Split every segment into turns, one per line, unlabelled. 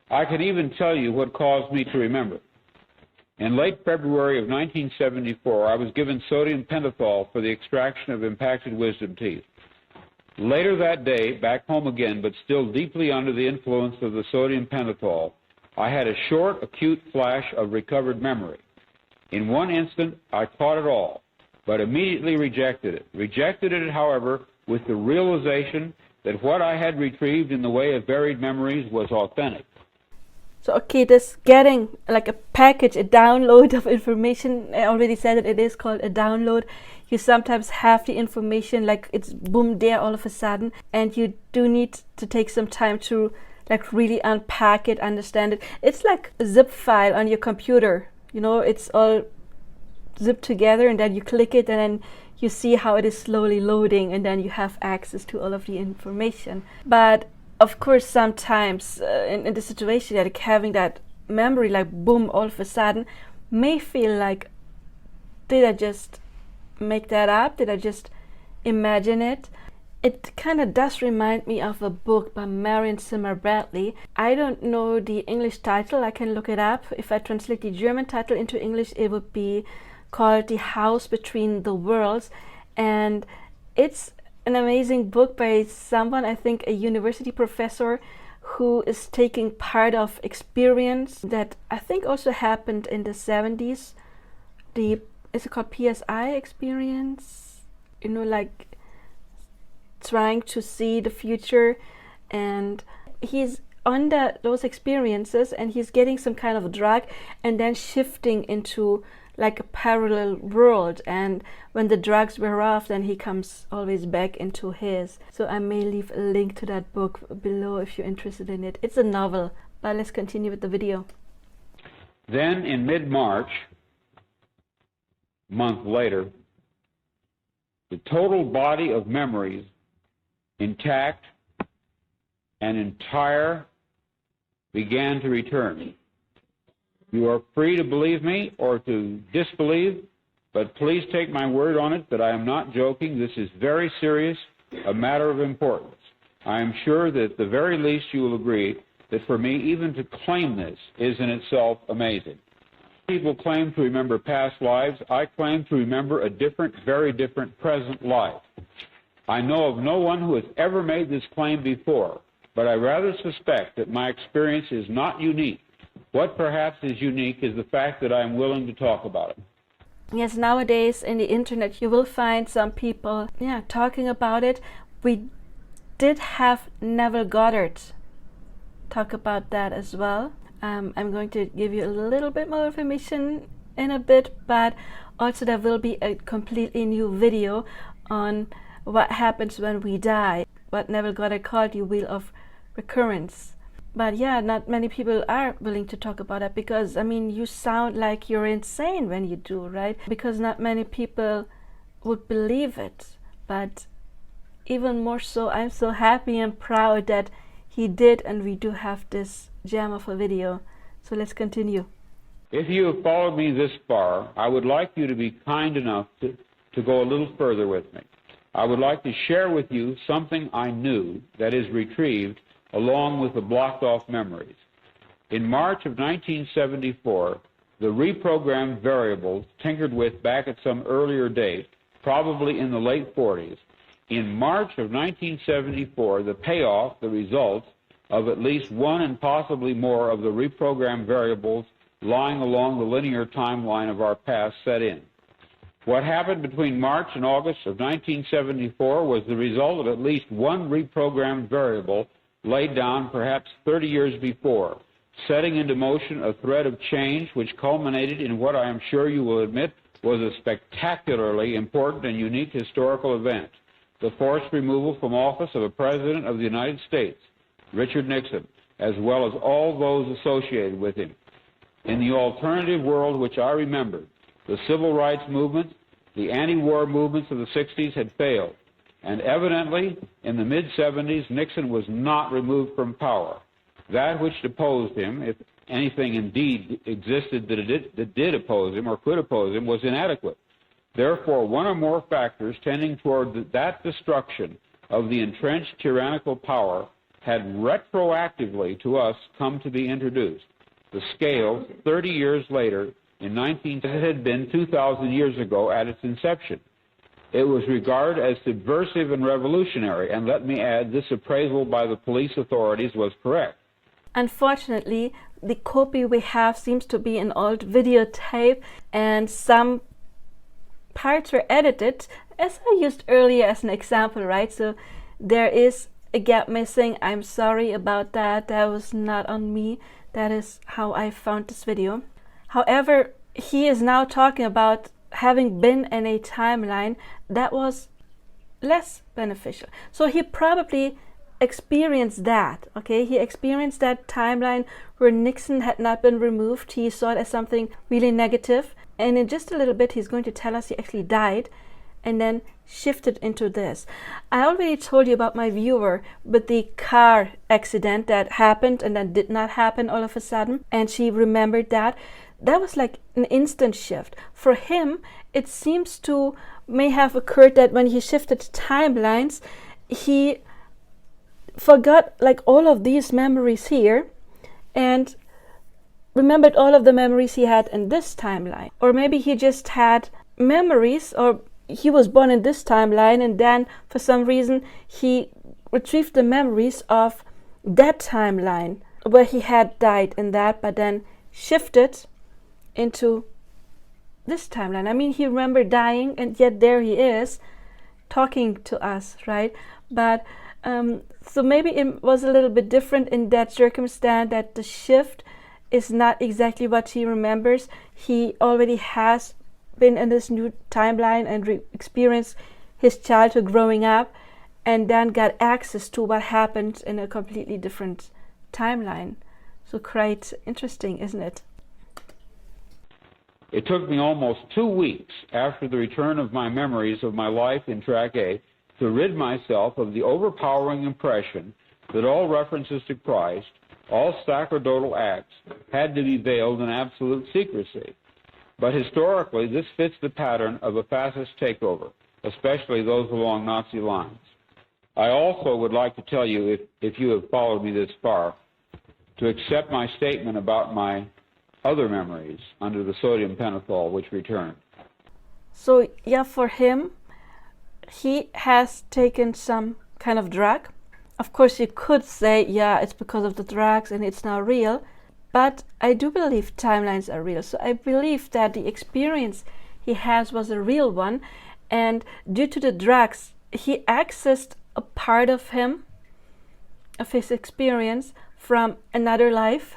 I can even tell you what caused me to remember. In late February of 1974, I was given sodium pentothal for the extraction of impacted wisdom teeth. Later that day, back home again, but still deeply under the influence of the sodium pentothal, I had a short, acute flash of recovered memory. In one instant, I caught it all, but immediately rejected it. Rejected it, however, with the realization that what I had retrieved in the way of buried memories was authentic.
So, okay, this getting like a package, a download of information, I already said that it is called a download. You sometimes have the information like it's boom there all of a sudden, and you do need to take some time to like really unpack it, understand it. It's like a zip file on your computer, you know, it's all zipped together, and then you click it and then you see how it is slowly loading, and then you have access to all of the information. But of course, sometimes in the situation, like having that memory like boom all of a sudden may feel like, did I just make that up? Did I just imagine it? It kind of does remind me of a book by Marion Zimmer Bradley. I don't know the English title, I can look it up. If I translate the German title into English, it would be called The House Between the Worlds, and it's an amazing book by someone, I think a university professor, who is taking part of experience that I think also happened in the 70s. Is it called PSI experience? You know, like trying to see the future, and he's on those experiences, and he's getting some kind of a drug and then shifting into like a parallel world, and when the drugs wear off, then he comes always back into his. So I may leave a link to that book below if you're interested in it. It's a novel, but let's continue with the video.
Then in mid-March, a month later, the total body of memories, intact and entire, began to return. You are free to believe me or to disbelieve, but please take my word on it that I am not joking. This is very serious, a matter of importance. I am sure that at the very least you will agree that for me, even to claim this is in itself amazing. People claim to remember past lives. I claim to remember a different, very different present life. I know of no one who has ever made this claim before, but I rather suspect that my experience is not unique. What perhaps is unique is the fact that I am willing to talk about it.
Yes, nowadays in the internet you will find some people talking about it. We did have Neville Goddard talk about that as well. I'm going to give you a little bit more information in a bit, but also there will be a completely new video on what happens when we die, what Neville Goddard called the Wheel of Recurrence. But yeah, not many people are willing to talk about that because, I mean, you sound like you're insane when you do, right? Because not many people would believe it. But even more so, I'm so happy and proud that he did, and we do have this gem of a video. So let's continue.
If you have followed me this far, I would like you to be kind enough to go a little further with me. I would like to share with you something I knew that is retrieved along with the blocked-off memories. In March of 1974, the reprogrammed variables tinkered with back at some earlier date, probably in the late 40s. In March of 1974, the payoff, the results of at least one and possibly more of the reprogrammed variables lying along the linear timeline of our past set in. What happened between March and August of 1974 was the result of at least one reprogrammed variable laid down perhaps 30 years before, setting into motion a thread of change which culminated in what I am sure you will admit was a spectacularly important and unique historical event, the forced removal from office of a President of the United States, Richard Nixon, as well as all those associated with him. In the alternative world which I remembered, the civil rights movement, the anti-war movements of the 60s had failed. And evidently, in the mid-70s, Nixon was not removed from power. That which deposed him, if anything indeed existed that did oppose him or could oppose him, was inadequate. Therefore, one or more factors tending toward that destruction of the entrenched tyrannical power had retroactively to us come to be introduced. The scale, 30 years later, in 19, it had been 2,000 years ago at its inception. It was regarded as subversive and revolutionary, and let me add, this appraisal by the police authorities was correct.
Unfortunately, the copy we have seems to be an old videotape, and some parts were edited, as I used earlier as an example, right? So there is a gap missing. I'm sorry about that. That was not on me. That is how I found this video. However, he is now talking about having been in a timeline that was less beneficial. So he probably experienced that, okay? He experienced that timeline where Nixon had not been removed. He saw it as something really negative. And in just a little bit, he's going to tell us he actually died and then shifted into this. I already told you about my viewer with the car accident that happened and then did not happen all of a sudden. And she remembered that. That was like an instant shift. For him, it seems to may have occurred that when he shifted timelines, he forgot like all of these memories here and remembered all of the memories he had in this timeline. Or maybe he just had memories, or he was born in this timeline and then for some reason he retrieved the memories of that timeline where he had died in that, but then shifted into this timeline. I mean, he remembered dying and yet there he is talking to us, right? But so maybe it was a little bit different in that circumstance, that the shift is not exactly what he remembers. He already has been in this new timeline and experienced his childhood growing up and then got access to what happened in a completely different timeline. So quite interesting, isn't it?
It took me almost 2 weeks after the return of my memories of my life in Track A to rid myself of the overpowering impression that all references to Christ, all sacerdotal acts, had to be veiled in absolute secrecy. But historically, this fits the pattern of a fascist takeover, especially those along Nazi lines. I also would like to tell you, if you have followed me this far, to accept my statement about my other memories under the sodium pentothal which returned.
So yeah, for him, he has taken some kind of drug. Of course, you could say, yeah, it's because of the drugs and it's now real. But I do believe timelines are real. So I believe that the experience he has was a real one. And due to the drugs, he accessed a part of him, of his experience from another life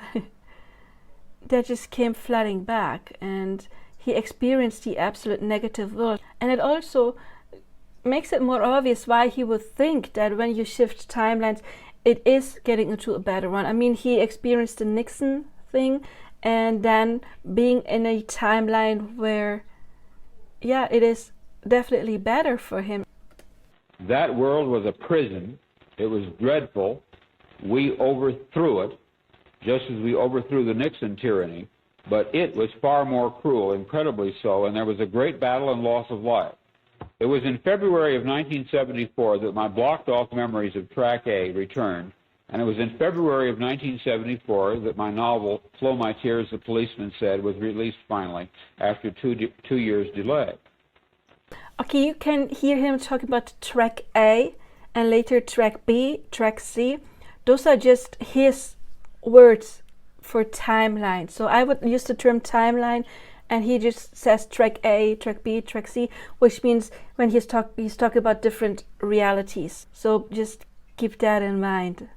that just came flooding back. And he experienced the absolute negative world. And it also makes it more obvious why he would think that when you shift timelines, it is getting into a better one. I mean, he experienced the Nixon thing and then being in a timeline where, yeah, it is definitely better for him.
That world was a prison. It was dreadful. We overthrew it, just as we overthrew the Nixon tyranny, but it was far more cruel, incredibly so, and there was a great battle and loss of life. It was in February of 1974 that my blocked-off memories of Track A returned, and it was in February of 1974 that my novel, Flow My Tears, the Policeman Said, was released finally after two years' delay.
Okay, you can hear him talking about Track A and later Track B, Track C. Those are just his words for timeline. So I would use the term timeline, and he just says Track A, Track B, Track C, which means when he's talking about different realities. So just keep that in mind.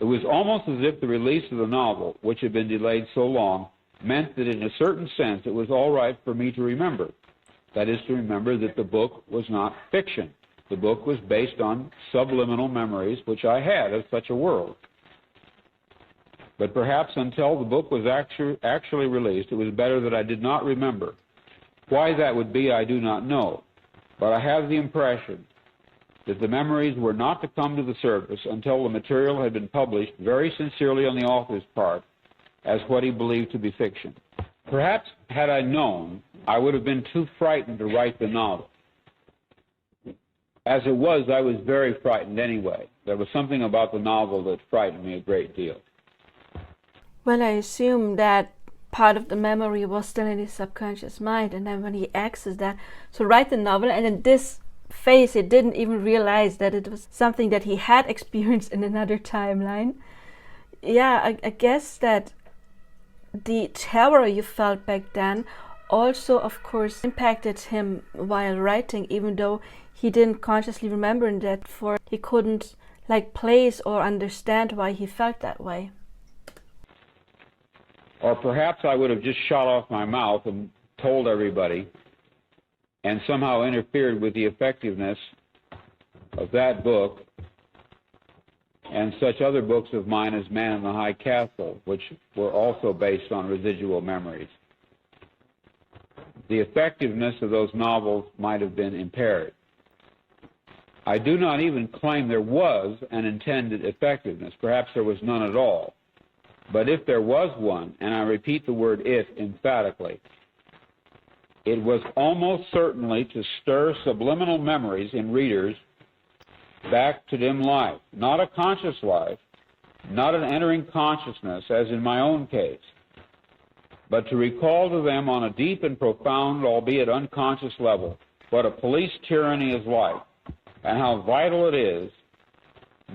It was almost as if the release of the novel, which had been delayed so long, meant that in a certain sense it was all right for me to remember. That is, to remember that the book was not fiction. The book was based on subliminal memories which I had of such a world. But perhaps until the book was actually released, it was better that I did not remember. Why that would be, I do not know. But I have the impression that the memories were not to come to the surface until the material had been published very sincerely on the author's part as what he believed to be fiction. Perhaps, had I known, I would have been too frightened to write the novel. As it was, I was very frightened anyway. There was something about the novel that frightened me a great deal.
Well, I assume that part of the memory was still in his subconscious mind, and then when he accessed that, so write the novel, and in this phase he didn't even realize that it was something that he had experienced in another timeline. Yeah, I guess that the terror you felt back then also, of course, impacted him while writing, even though he didn't consciously remember that, for he couldn't like place or understand why he felt that way.
Or perhaps I would have just shot off my mouth and told everybody and somehow interfered with the effectiveness of that book and such other books of mine as Man in the High Castle, which were also based on residual memories. The effectiveness of those novels might have been impaired. I do not even claim there was an intended effectiveness. Perhaps there was none at all. But if there was one, and I repeat the word if emphatically, it was almost certainly to stir subliminal memories in readers back to dim life. Not a conscious life, not an entering consciousness, as in my own case, but to recall to them on a deep and profound, albeit unconscious level, what a police tyranny is like, and how vital it is,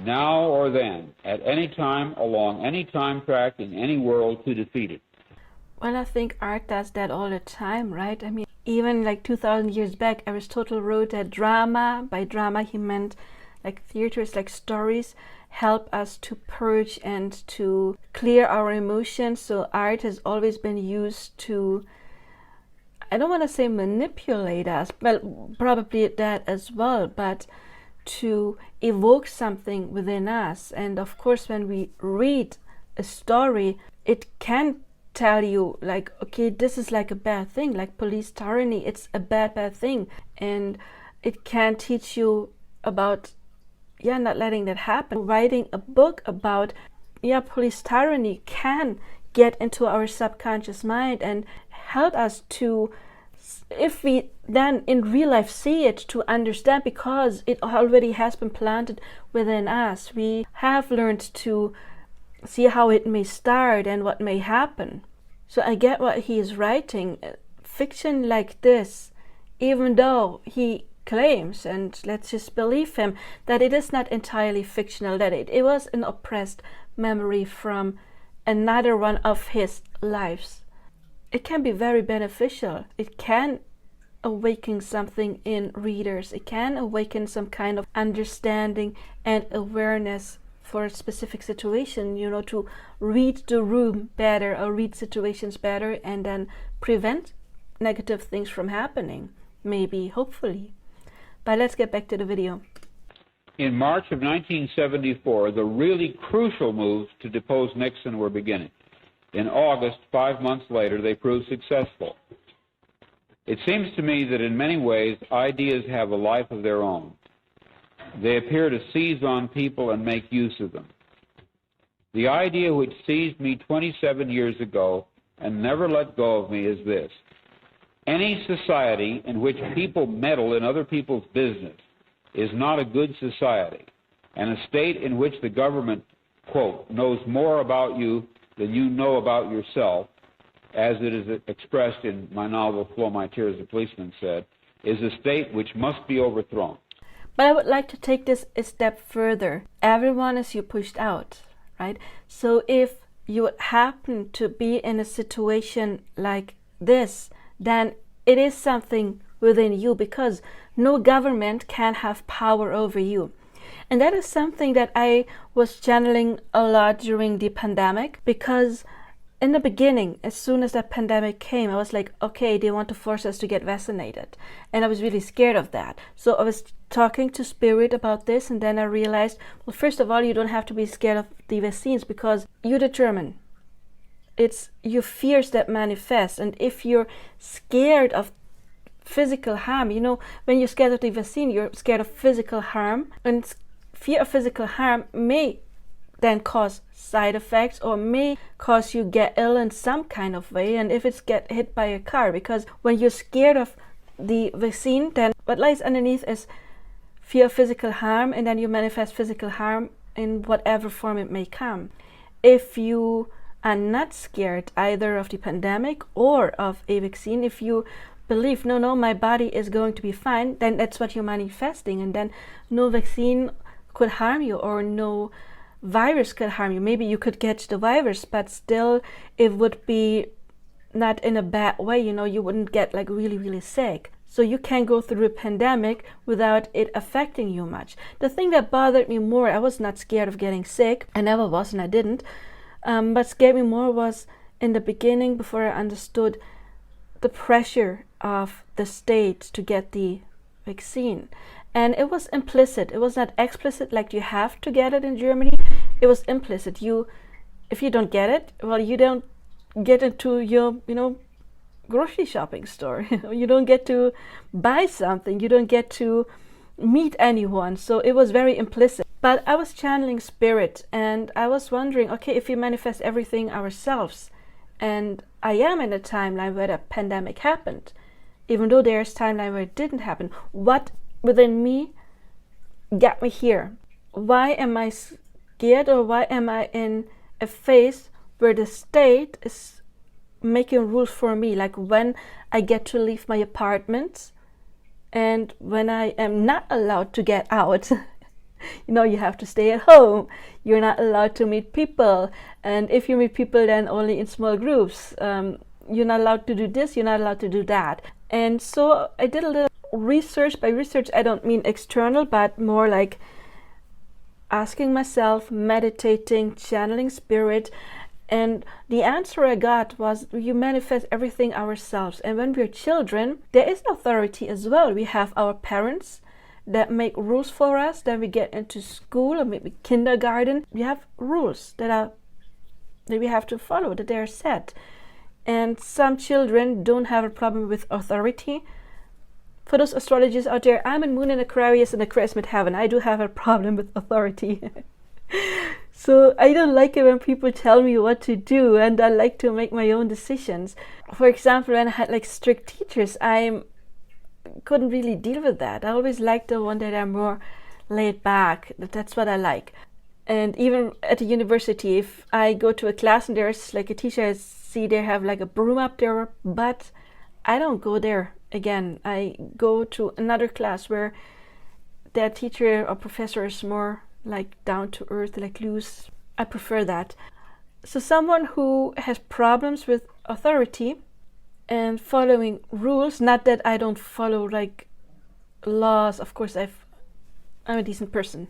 now or then, at any time, along any time track, in any world, to defeat it.
Well, I think art does that all the time, right? I mean, even like 2,000 years back, Aristotle wrote that drama, by drama he meant like theaters, like stories, help us to purge and to clear our emotions. So art has always been used to, I don't want to say manipulate us, well, probably that as well, but to evoke something within us. And of course, when we read a story, it can tell you like, okay, this is like a bad thing, like police tyranny, it's a bad thing. And it can teach you about, yeah, not letting that happen. Writing a book about, yeah, police tyranny can get into our subconscious mind and help us to, if we then in real life see it, to understand, because it already has been planted within us. We have learned to see how it may start and what may happen. So I get what he is writing. Fiction like this, even though he claims, and let's just believe him, that it is not entirely fictional, that it was an oppressed memory from another one of his lives, it can be very beneficial. It can awaken something in readers. It can awaken some kind of understanding and awareness for a specific situation, you know, to read the room better or read situations better and then prevent negative things from happening, maybe, hopefully. But let's get back to the video.
In March of 1974, the really crucial moves to depose Nixon were beginning. In August, 5 months later, they proved successful. It seems to me that in many ways, ideas have a life of their own. They appear to seize on people and make use of them. The idea which seized me 27 years ago and never let go of me is this: any society in which people meddle in other people's business is not a good society, and a state in which the government, quote, knows more about you than you know about yourself, as it is expressed in my novel Flow My Tears, the Policeman Said, is a state which must be overthrown.
But I would like to take this a step further. Everyone is you pushed out, right? So if you would happen to be in a situation like this, then it is something within you, because no government can have power over you. And that is something that I was channeling a lot during the pandemic, because in the beginning, as soon as that pandemic came, I was like, okay, they want to force us to get vaccinated. And I was really scared of that. So I was talking to Spirit about this, and then I realized, well, first of all, you don't have to be scared of the vaccines, because you determine. It's your fears that manifest. And if you're scared of physical harm, you know, when you're scared of the vaccine, you're scared of physical harm, and fear of physical harm may then cause side effects or may cause you get ill in some kind of way, and if it's get hit by a car, because when you're scared of the vaccine, then what lies underneath is fear of physical harm, and then you manifest physical harm in whatever form it may come. If you are not scared either of the pandemic or of a vaccine, if you believe, no, my body is going to be fine, then that's what you're manifesting, and then no vaccine could harm you, or no virus could harm you. Maybe you could catch the virus, but still it would be not in a bad way, you wouldn't get like really, really sick. So you can go through a pandemic without it affecting you much. The thing that bothered me more, I was not scared of getting sick. I never was, and I didn't. But scared me more was in the beginning, before I understood the pressure of the state to get the vaccine. And it was implicit. It was not explicit, like you have to get it in Germany. It was implicit. If you don't get it, well, you don't get into your, grocery shopping store. You don't get to buy something. You don't get to meet anyone. So it was very implicit. But I was channeling spirit, and I was wondering, okay, if we manifest everything ourselves, and I am in a timeline where the pandemic happened, even though there's a timeline where it didn't happen, what within me got me here? Why am I scared, or why am I in a phase where the state is making rules for me, like when I get to leave my apartment and when I am not allowed to get out? You have to stay at home. You're not allowed to meet people, and if you meet people, then only in small groups. You're not allowed to do this, you're not allowed to do that. And so I did a little research. By research, I don't mean external, but more like asking myself, meditating, channeling spirit. And the answer I got was, you manifest everything ourselves. And when we're children, there is authority as well. We have our parents that make rules for us. Then we get into school or maybe kindergarten. We have rules that we have to follow, that they're set. And some children don't have a problem with authority. For those astrologers out there, I'm in Moon in Aquarius and Aquarius midheaven. I do have a problem with authority. So I don't like it when people tell me what to do, and I like to make my own decisions. For example, when I had like strict teachers, I couldn't really deal with that. I always liked the one that are more laid back. That's what I like. And even at the university, if I go to a class and there's like a teacher, I see they have like a broom up their butt, I don't go there again. I go to another class where that teacher or professor is more like down to earth, like loose. I prefer that. So someone who has problems with authority and following rules, not that I don't follow like laws, of course I'm a decent person.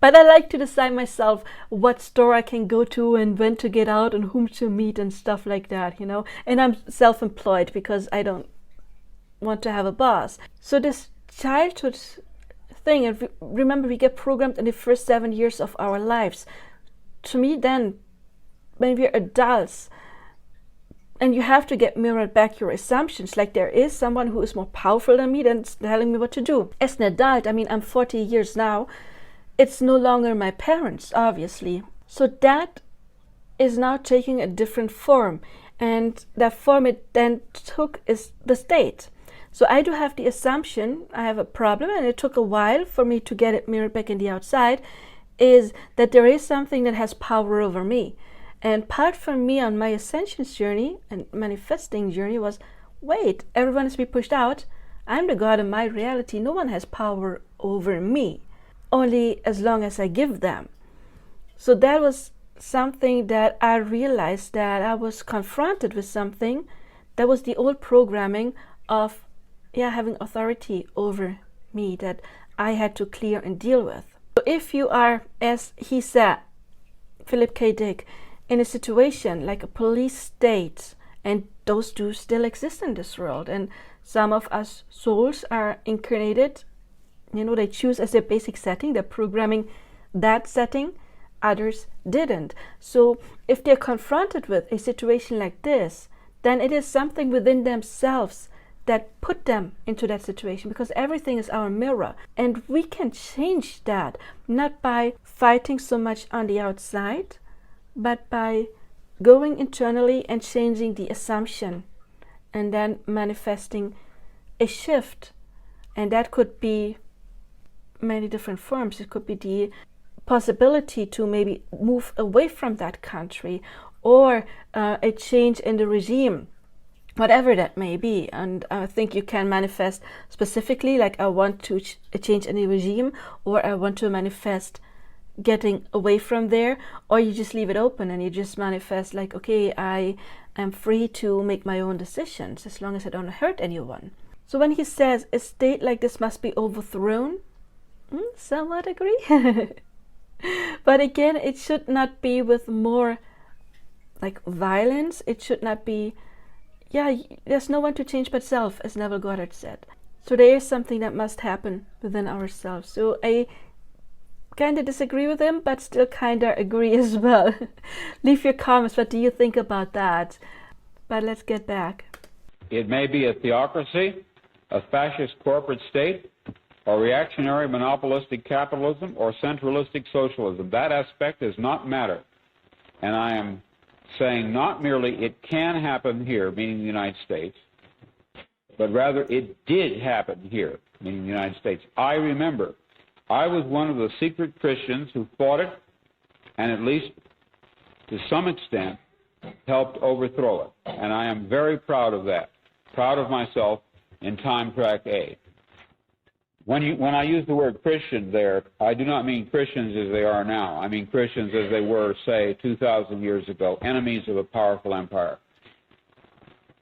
But I like to decide myself what store I can go to and when to get out and whom to meet and stuff like that, And I'm self-employed because I don't want to have a boss. So this childhood thing, and remember, we get programmed in the first 7 years of our lives. To me, then, when we're adults, and you have to get mirrored back your assumptions, like there is someone who is more powerful than me that's telling me what to do. As an adult, I'm 40 years now, it's no longer my parents, obviously. So that is now taking a different form, and that form it then took is the state. So I do have the assumption I have a problem, and it took a while for me to get it mirrored back in the outside, is that there is something that has power over me. And part for me on my ascension journey and manifesting journey was, wait, everyone is being pushed out. I'm the God in my reality. No one has power over me, only as long as I give them. So that was something that I realized, that I was confronted with something that was the old programming of having authority over me that I had to clear and deal with. So if you are, as he said, Philip K. Dick, in a situation like a police state, and those do still exist in this world, and some of us souls are incarnated, they choose as their basic setting, they're programming that setting, others didn't. So if they're confronted with a situation like this, then it is something within themselves that put them into that situation, because everything is our mirror, and we can change that, not by fighting so much on the outside, but by going internally and changing the assumption, and then manifesting a shift. And that could be many different forms. It could be the possibility to maybe move away from that country, or a change in the regime, whatever that may be. And I think you can manifest specifically, like I want to change in the regime, or I want to manifest getting away from there, or you just leave it open and you just manifest like, okay, I am free to make my own decisions as long as I don't hurt anyone. So when he says a state like this must be overthrown, somewhat agree. But again, it should not be with more like violence. It should not be, there's no one to change but self, as Neville Goddard said. So there is something that must happen within ourselves. So I kind of disagree with him, but still kind of agree as well. Leave your comments. What do you think about that? But let's get back.
It may be a theocracy, a fascist corporate state, or reactionary monopolistic capitalism, or centralistic socialism. That aspect does not matter. And I am saying not merely it can happen here, meaning the United States, but rather it did happen here, meaning the United States. I remember I was one of the secret Christians who fought it, and at least to some extent helped overthrow it. And I am very proud of that, proud of myself in Time Track A. When I use the word Christian there, I do not mean Christians as they are now. I mean Christians as they were, say, 2,000 years ago, enemies of a powerful empire.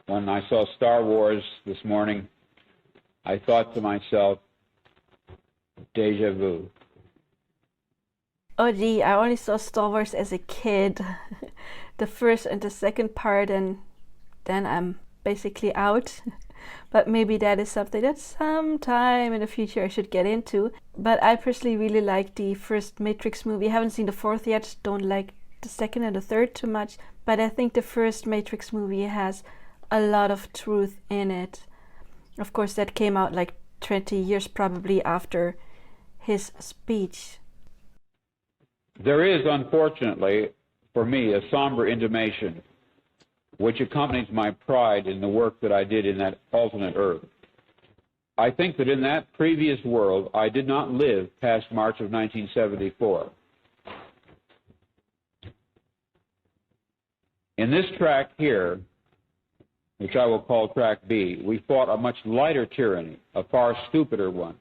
When I saw Star Wars this morning, I thought to myself, déjà vu.
Oh gee, I only saw Star Wars as a kid. The first and the second part, and then I'm basically out. But maybe that is something that sometime in the future I should get into. But I personally really like the first Matrix movie. I haven't seen the fourth yet, don't like the second and the third too much. But I think the first Matrix movie has a lot of truth in it. Of course, that came out like 20 years probably after his speech.
There is, unfortunately, for me, a somber intimation which accompanies my pride in the work that I did in that alternate Earth. I think that in that previous world, I did not live past March of 1974. In this track here, which I will call track B, we fought a much lighter tyranny, a far stupider one.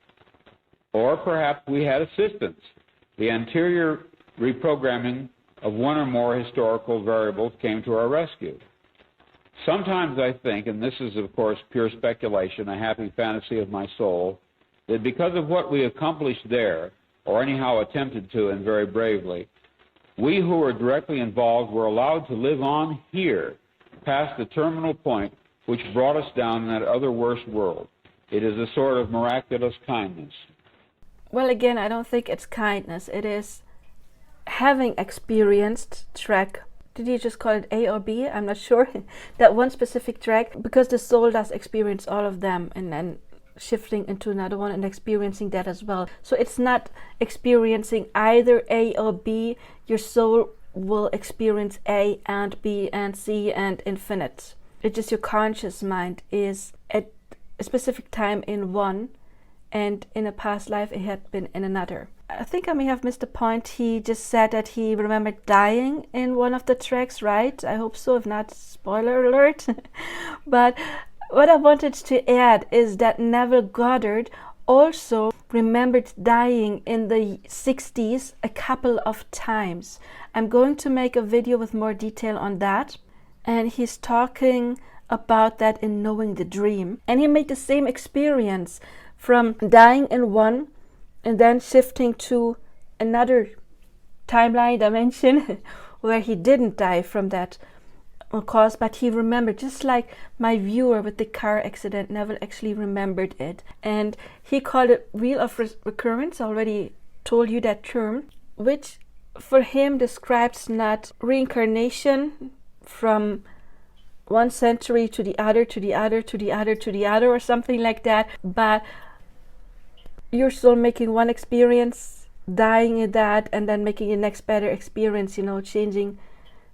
Or perhaps we had assistance, the anterior reprogramming of one or more historical variables came to our rescue. Sometimes I think, and this is of course pure speculation, a happy fantasy of my soul, that because of what we accomplished there, or anyhow attempted to and very bravely, we who were directly involved were allowed to live on here, past the terminal point which brought us down in that other worse world. It is a sort of miraculous kindness.
Well, again, I don't think it's kindness. It is having experienced track, did you just call it A or B? I'm not sure. That one specific track, because the soul does experience all of them and then shifting into another one and experiencing that as well. So it's not experiencing either A or B. Your soul will experience A and B and C and infinite. It's just your conscious mind is at a specific time in one, and in a past life it had been in another. I think I may have missed the point. He just said that he remembered dying in one of the tracks, right? I hope so, if not, spoiler alert. But what I wanted to add is that Neville Goddard also remembered dying in the 60s a couple of times. I'm going to make a video with more detail on that. And he's talking about that in Knowing the Dream. And he made the same experience from dying in one and then shifting to another timeline dimension where he didn't die from that cause, but he remembered, just like my viewer with the car accident. Neville actually remembered it, and he called it wheel of recurrence. I already told you that term, which for him describes not reincarnation from one century to the other, to the other, to the other, to the other, or something like that, but your soul making one experience, dying in that, and then making the next better experience, changing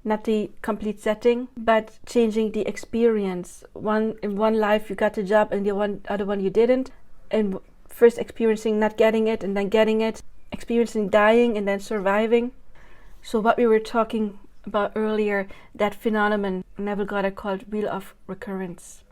not the complete setting, but changing the experience. In one life you got the job, and the other one you didn't. In first experiencing not getting it and then getting it, experiencing dying and then surviving. So what we were talking about earlier, that phenomenon Neville Goddard called wheel of recurrence.